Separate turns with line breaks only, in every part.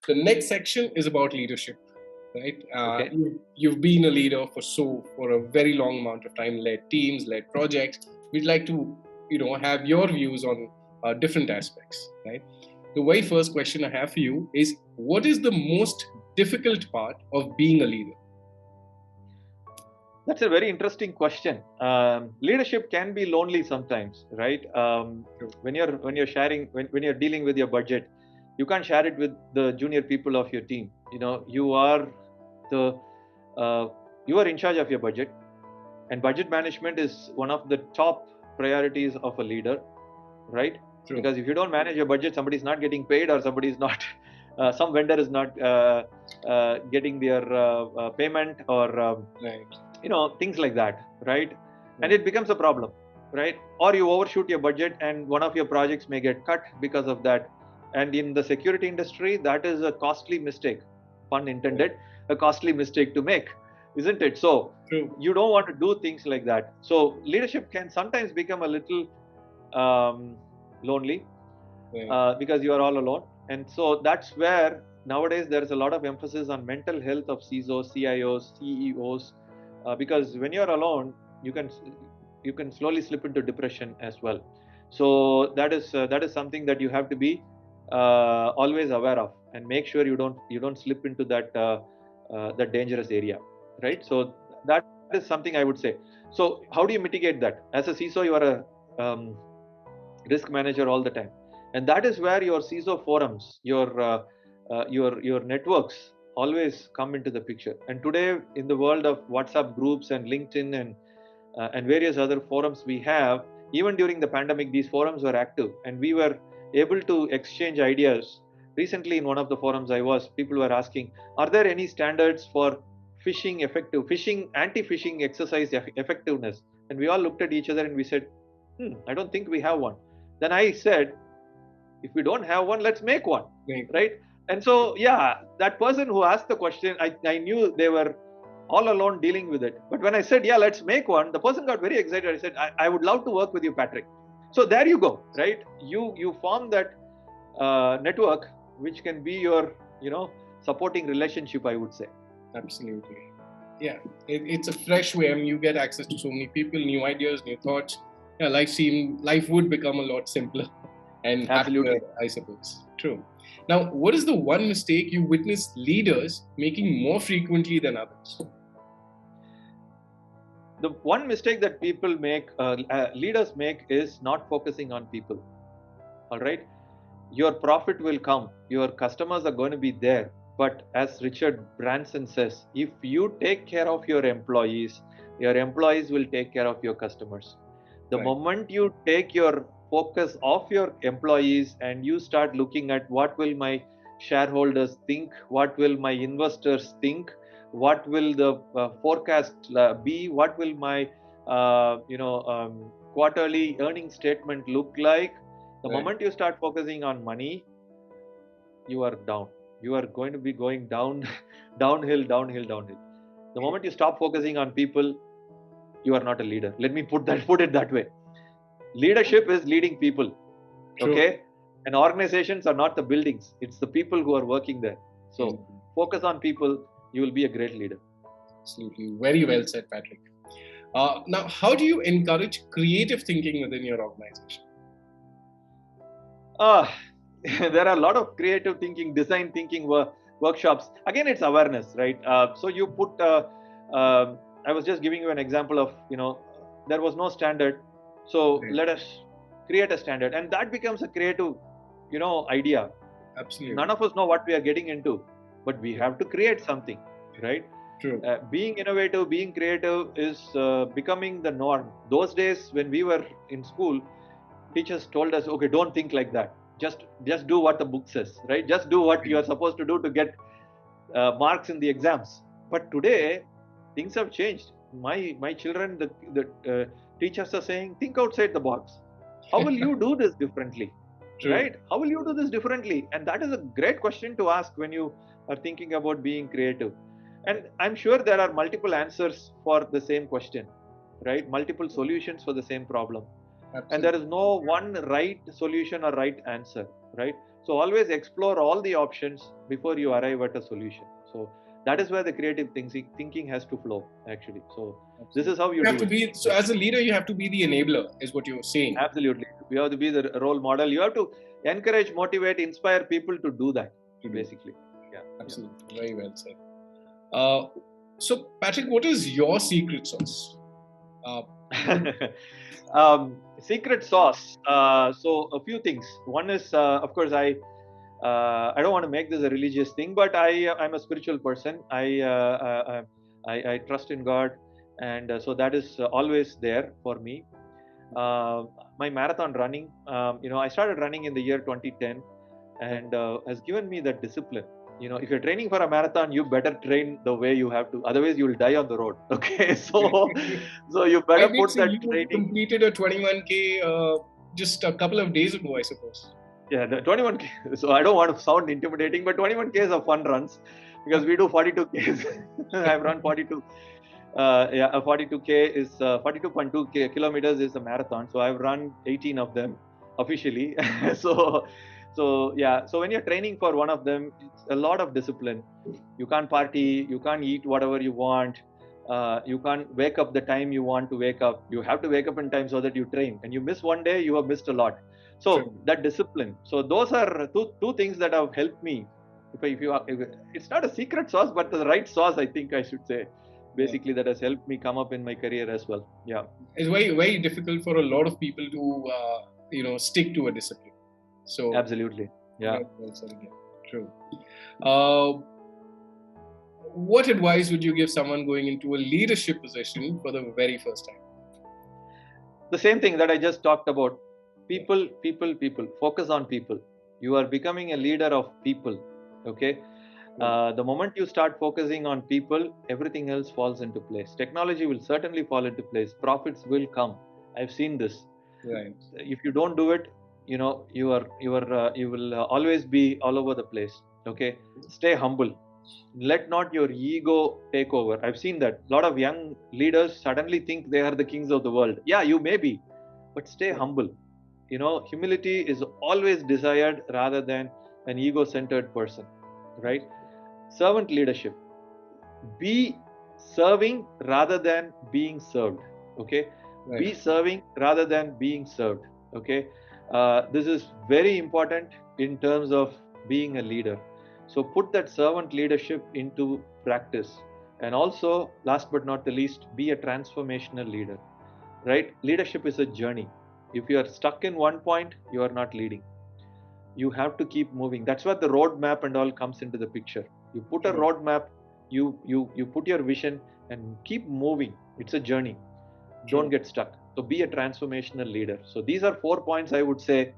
The next section is about leadership, right?
Okay.
You've been a leader for a very long amount of time, led teams, led projects. We'd like to, have your views on different aspects, right? The very first question I have for you is, what is the most difficult part of being a leader?
That's a very interesting question. Leadership can be lonely sometimes, right? When you're sharing, when you're dealing with your budget, you can't share it with the junior people of your team. You are the you are in charge of your budget, and budget management is one of the top priorities of a leader, right?
True.
Because if you don't manage your budget, somebody's not getting paid, or somebody's not some vendor is not getting their payment, or
Right.
things like that, right? And it becomes a problem, right? Or you overshoot your budget and one of your projects may get cut because of that. And in the security industry, that is a costly mistake, pun intended, a costly mistake to make, isn't it? So
True.
you don't want to do things like that. So leadership can sometimes become a little lonely, because you are all alone. And so that's where nowadays there is a lot of emphasis on mental health of CISOs, CIOs, CEOs, because when you're alone, you can slowly slip into depression as well. So that is something that you have to be always aware of, and make sure you don't slip into that dangerous area, right? So that is something I would say. So how do you mitigate that? As a CISO, you are a risk manager all the time, and that is where your CISO forums, your networks always come into the picture. And today, in the world of WhatsApp groups and LinkedIn and various other forums we have, even during the pandemic, these forums were active, and we were able to exchange ideas. Recently, in one of the forums people were asking, are there any standards for phishing anti-phishing exercise effectiveness? And we all looked at each other and we said, I don't think we have one. Then I said, if we don't have one, let's make one, right? And so, that person who asked the question, I knew they were all alone dealing with it. But when I said, let's make one, the person got very excited. I said, I would love to work with you, Patrick. So there you go, right? You form that network, which can be your, supporting relationship, I would say.
Absolutely. Yeah, it's a fresh way. I mean, you get access to so many people, new ideas, new thoughts. Yeah, life would become a lot simpler and
Absolutely.
happier, I suppose. True. Now, what is the one mistake you witness leaders making more frequently than others?
The one mistake that people make, leaders make, is not focusing on people. All right, your profit will come, your customers are going to be there, but as Richard Branson says, if you take care of your employees will take care of your customers. The moment you take your focus off your employees and you start looking at what will my shareholders think, what will my investors think, what will the forecast be, what will my quarterly earnings statement look like, the moment you start focusing on money, you are down. You are going to be going down, downhill. The moment you stop focusing on people, you are not a leader. Let me put it that way. Leadership is leading people.
True.
Okay, and organizations are not the buildings; it's the people who are working there. So focus on people. You will be a great leader.
Absolutely, very well said, Patrick. Now, how do you encourage creative thinking within your organization?
There are a lot of creative thinking, design thinking workshops. Again, it's awareness, right? So you put. I was just giving you an example of, there was no standard, so let us create a standard, and that becomes a creative, idea.
Absolutely.
None of us know what we are getting into, but we have to create something, right?
True.
Being innovative, being creative is becoming the norm. Those days when we were in school, teachers told us, okay, don't think like that. Just do what the book says, right? Just do what you are supposed to do to get marks in the exams. But today, things have changed. My children, the teachers are saying, think outside the box. How will you do this differently?
True.
Right? How will you do this differently? And that is a great question to ask when you are thinking about being creative. And I'm sure there are multiple answers for the same question, right? Multiple solutions for the same problem. Absolutely. And there is no one right solution or right answer, right? So always explore all the options before you arrive at a solution. So that is where the creative thinking has to flow, actually. So this is how you
have
do
to be,
it.
so as a leader, you have to be the enabler, is what you're saying.
Absolutely. You have to be the role model. You have to encourage, motivate, inspire people to do that, basically. Yeah.
Absolutely. Very well said. So, Patrick, what is your secret sauce?
Secret sauce. So a few things. One is, of course, I don't want to make this a religious thing, but I'm a spiritual person. I trust in God, and so that is always there for me. My marathon running, I started running in the year 2010, and has given me that discipline. If you're training for a marathon, you better train the way you have to. Otherwise, you will die on the road. Okay, so you better
I did
put
see
that
you
training.
completed a 21K just a couple of days ago, I suppose.
Yeah, the 21K. So I don't want to sound intimidating, but 21Ks are fun runs because we do 42Ks. I've run 42. 42K is 42.2 kilometers is a marathon. So I've run 18 of them officially. So when you're training for one of them, it's a lot of discipline. You can't party, you can't eat whatever you want. You can't wake up the time you want to wake up. You have to wake up in time so that you train. And you miss one day, you have missed a lot. So
True.
that discipline. So those are two things that have helped me. If it's not a secret sauce, but the right sauce, I think I should say. Basically, that has helped me come up in my career as well. Yeah,
it's very, very difficult for a lot of people to stick to a discipline. So
absolutely, yeah.
True. What advice would you give someone going into a leadership position for the very first time?
The same thing that I just talked about. People. Focus on people. You are becoming a leader of people. Okay. The moment you start focusing on people, everything else falls into place. Technology will certainly fall into place. Profits will come. I've seen this.
Right.
If you don't do it, you will always be all over the place. Okay. Stay humble. Let not your ego take over. I've seen that a lot of young leaders suddenly think they are the kings of the world. Yeah, you may be, but stay humble. Humility is always desired rather than an ego-centered person, right? Servant leadership. Be serving rather than being served. Okay. Right. Be serving rather than being served. Okay. This is very important in terms of being a leader. So put that servant leadership into practice. And also, last but not the least, be a transformational leader. Right? Leadership is a journey. If you are stuck in one point, you are not leading. You have to keep moving. That's where the roadmap and all comes into the picture. You put a roadmap, you put your vision and keep moving. It's a journey. Don't get stuck. So be a transformational leader. So these are 4 points I would say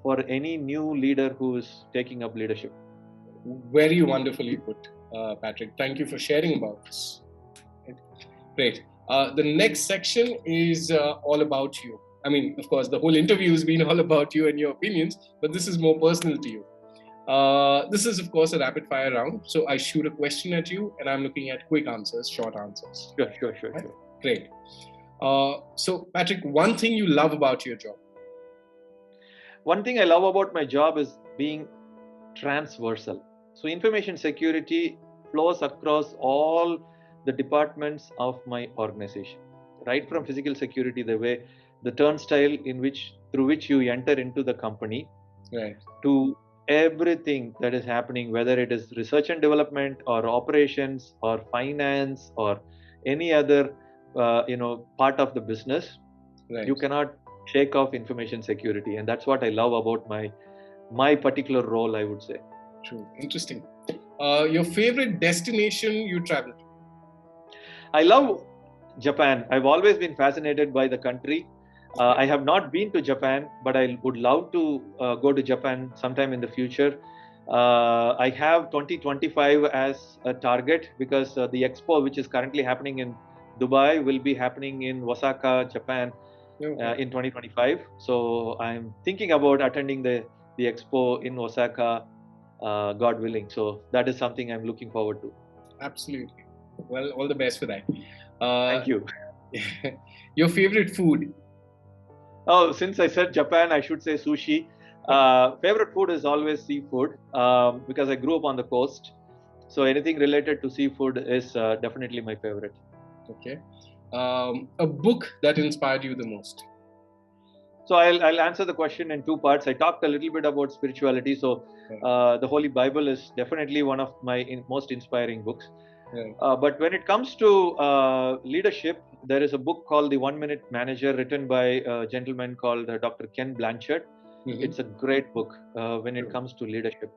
for any new leader who is taking up leadership.
Very wonderfully put, Patrick. Thank you for sharing about this. Great. The next section is all about you. I mean, of course, the whole interview has been all about you and your opinions, but this is more personal to you. This is, of course, a rapid fire round. So I shoot a question at you and I'm looking at quick answers, short answers.
Sure.
Great. So, Patrick, one thing you love about your job?
One thing I love about my job is being transversal. So information security flows across all the departments of my organization, right from physical security, the turnstile through which you enter into the company,
right,
to everything that is happening, whether it is research and development or operations or finance or any other part of the business. Right. You cannot shake off information security, and that's what I love about my particular role, I would say.
True. Interesting. Your favorite destination you traveled to?
I love Japan. I've always been fascinated by the country. I have not been to Japan, but I would love to go to Japan sometime in the future. I have 2025 as a target because the expo, which is currently happening in Dubai, will be happening in Osaka, Japan in 2025. So I'm thinking about attending the expo in Osaka, God willing. So that is something I'm looking forward to.
Absolutely. Well, all the best for that.
Thank you.
Your favorite food?
Oh, since I said Japan, I should say sushi. Favorite food is always seafood because I grew up on the coast. So anything related to seafood is definitely my favorite.
Okay. A book that inspired you the most?
So I'll answer the question in two parts. I talked a little bit about spirituality. So the Holy Bible is definitely one of my most inspiring books.
Right.
But when it comes to leadership, there is a book called The 1 Minute Manager, written by a gentleman called Dr. Ken Blanchard.
Mm-hmm.
It's a great book when it comes to leadership.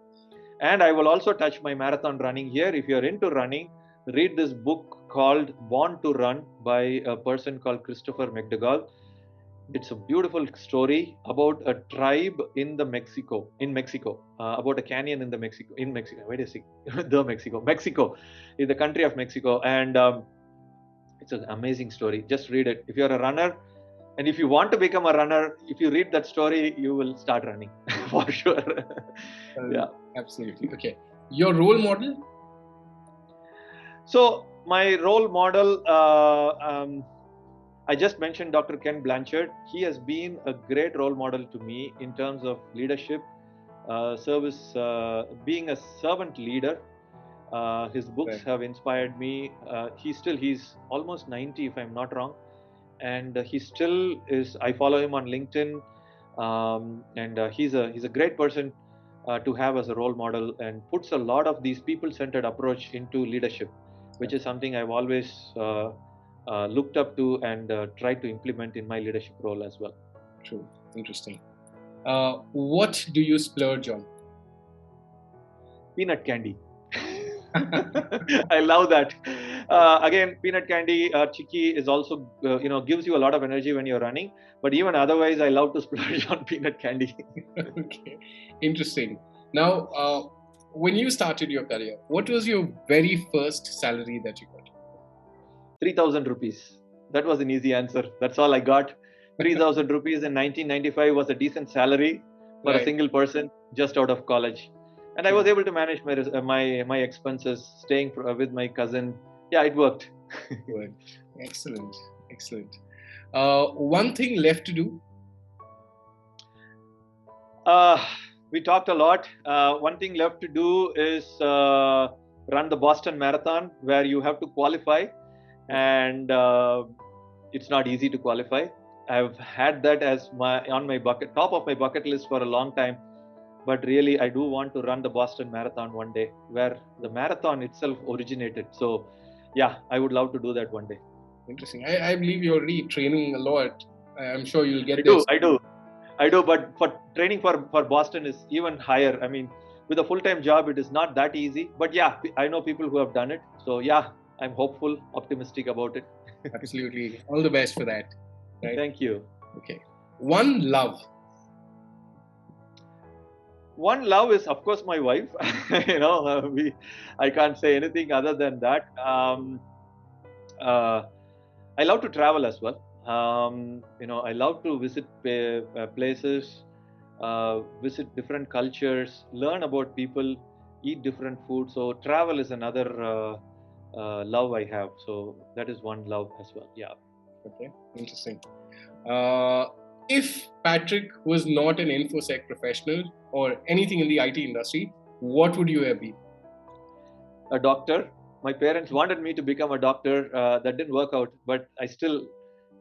And I will also touch my marathon running here. If you're into running, read this book called Born to Run by a person called Christopher McDougall. It's a beautiful story about a tribe in Mexico, about a canyon in Mexico. Wait a second, Mexico is the country of Mexico, and it's an amazing story. Just read it. If you're a runner, and if you want to become a runner, if you read that story, you will start running for sure. Yeah,
absolutely. Okay, your role model?
So my role model, I just mentioned Dr. Ken Blanchard. He has been a great role model to me in terms of leadership, service, being a servant leader. His books have inspired me. He's almost 90, if I'm not wrong, and he still is. I follow him on LinkedIn, and he's a great person to have as a role model, and puts a lot of these people-centered approach into leadership, which is something I've always looked up to and tried to implement in my leadership role as well.
True. Interesting. What do you splurge on?
Peanut candy. I love that. Again, peanut candy, chicky is also, gives you a lot of energy when you're running. But even otherwise, I love to splurge on peanut candy.
Okay, interesting. Now, when you started your career, what was your very first salary that you got?
3,000 rupees. That was an easy answer. That's all I got. 3,000 rupees in 1995 was a decent salary for a single person just out of college. And I was able to manage my expenses, staying with my cousin. Yeah, it worked.
Good. Excellent. One thing left to do?
We talked a lot. One thing left to do is run the Boston Marathon, where you have to qualify, and it's not easy to qualify. I've had that as top of my bucket list for a long time. But really, I do want to run the Boston Marathon one day, where the marathon itself originated. So, yeah, I would love to do that one day.
Interesting. I believe you're already training a lot. I'm sure you'll get this.
I do. But for training for Boston is even higher. I mean, with a full-time job, it is not that easy. But yeah, I know people who have done it. So yeah, I'm hopeful, optimistic about it.
Absolutely. All the best for that. Right?
Thank you.
Okay. One love
is, of course, my wife. I can't say anything other than that. I love to travel as well. I love to visit places, visit different cultures, learn about people, eat different food. So travel is another love I have. So that is one love as well. Yeah.
Okay. Interesting. If Patrick was not an InfoSec professional or anything in the IT industry, what would you have been?
A doctor. My parents wanted me to become a doctor. That didn't work out, but I still,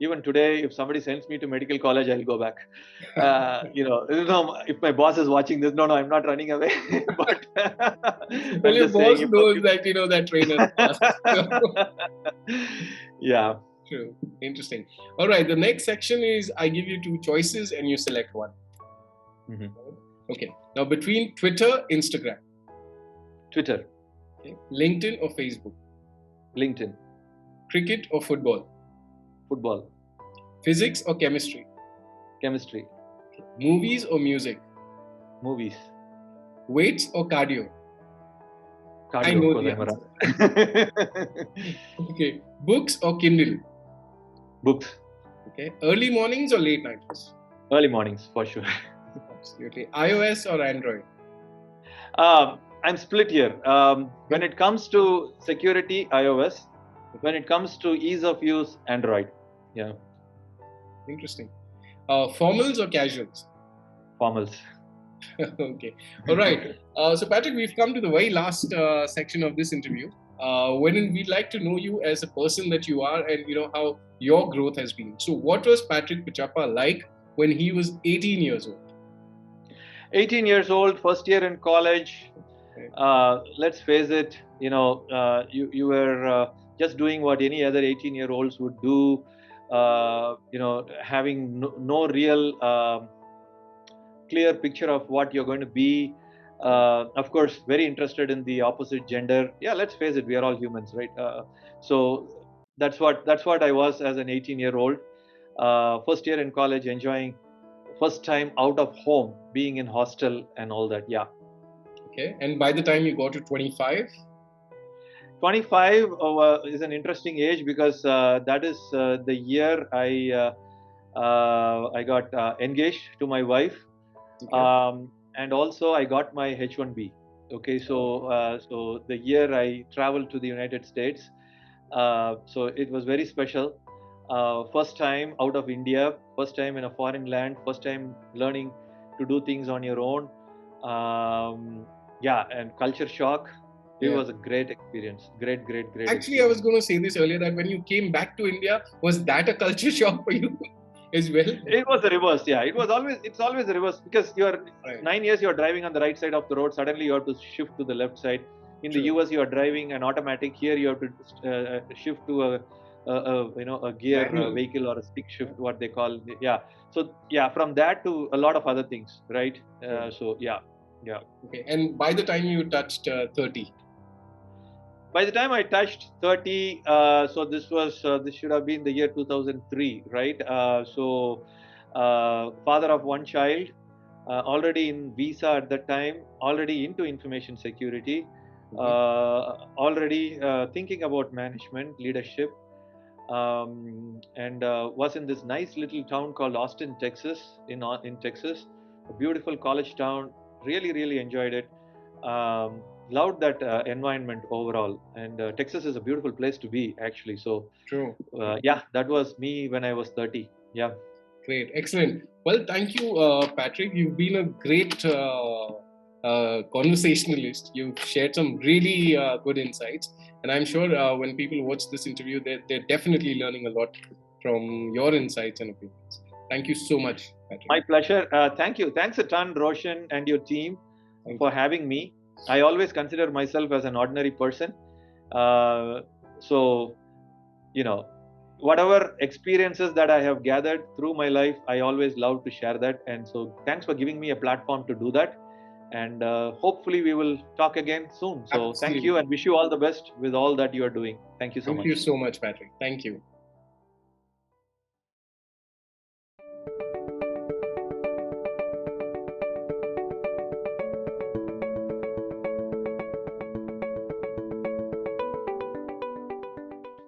even today, if somebody sends me to medical college, I'll go back. If my boss is watching this, no, I'm not running away. But
well, your boss knows that that trainer.
Yeah.
True. Interesting. All right. The next section is I give you two choices and you select one.
Mm-hmm.
Okay. Now, between Twitter, Instagram.
Twitter.
Okay. LinkedIn or Facebook?
LinkedIn.
Cricket or football?
Football.
Physics or chemistry?
Chemistry.
Okay. Movies or music?
Movies.
Weights or cardio?
Cardio.
I know the answer. Okay. Books or Kindle?
Books.
Okay. Early mornings or late nights?
Early mornings, for sure.
Absolutely. iOS or Android?
I'm split here. When it comes to security, iOS. When it comes to ease of use, Android. Yeah.
Interesting. Formals or casuals?
Formals.
Okay. All right. So, Patrick, we've come to the very last section of this interview. Wherein we'd like to know you as a person that you are, and how your growth has been. So, what was Patrick Pitchappa like when he was 18 years old?
18 years old, first year in college. Let's face it, you were just doing what any other 18-year-olds would do. Having no real clear picture of what you're going to be. Of course, very interested in the opposite gender. Yeah, let's face it, we are all humans, right? So that's what I was as an 18-year-old. First year in college, enjoying first time out of home, being in hostel and all that. Yeah.
Okay. And by the time you got to 25?
25 is an interesting age because that is the year I got engaged to my wife.
Okay.
And also I got my H1B. Okay, so the year I traveled to the United States, so it was very special. First time out of India, first time in a foreign land, first time learning to do things on your own. Yeah, and culture shock. It
Yeah.
was a great experience. Great
Actually, I was
experience.
going to say this earlier that when you came back to India, was that a culture shock for you as well?
It was a reverse, yeah. It's always a reverse because you're
Right.
9 years you're driving on the right side of the road. Suddenly you have to shift to the left side. In the
True.
US, you are driving an automatic. Here you have to shift to a gear
Manual.
vehicle or a stick shift, what they call. Yeah. So yeah, from that to a lot of other things, right?
True.
So yeah.
Okay. And by the time you touched 30?
By the time I touched 30, so this should have been the year 2003, right? Father of one child, already in visa at that time, already into information security, already thinking about management, leadership, and was in this nice little town called Austin, Texas, in Texas, a beautiful college town. Really enjoyed it. Loved that environment overall, and Texas is a beautiful place to be, actually. So
True.
yeah, that was me when I was 30. Yeah.
Great. Excellent. Well, thank you, Patrick. You've been a great conversationalist. You've shared some really good insights. And I'm sure when people watch this interview, they're definitely learning a lot from your insights and opinions. Thank you so much, Patrick.
My pleasure. Thank you. Thanks a ton, Roshan, and your team
Thank
for
you.
having me. I always consider myself as an ordinary person. So, whatever experiences that I have gathered through my life, I always love to share that. And so, thanks for giving me a platform to do that. And hopefully, we will talk again soon. So, thank
Absolutely.
you and wish you all the best with all that you are doing. Thank you so
Thank you
much.
so much, Patrick. Thank you.